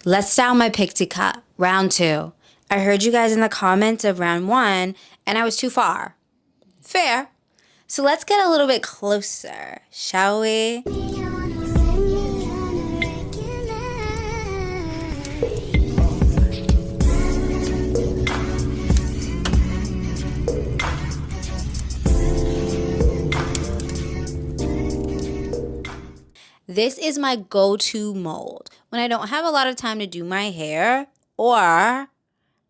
Let's style my pixie cut, round 2. I heard you guys in the comments of round 1, and I was too far. Fair. So let's get a little bit closer, shall we? This is my go-to mold when I don't have a lot of time to do my hair, or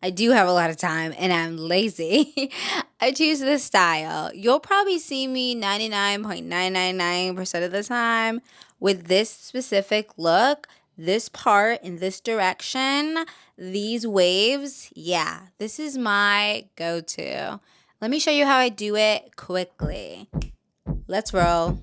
I do have a lot of time and I'm lazy. I choose this style. You'll probably see me 99.999% of the time with this specific look, this part in this direction, these waves. Yeah, this is my go-to. Let me show you how I do it quickly. Let's roll.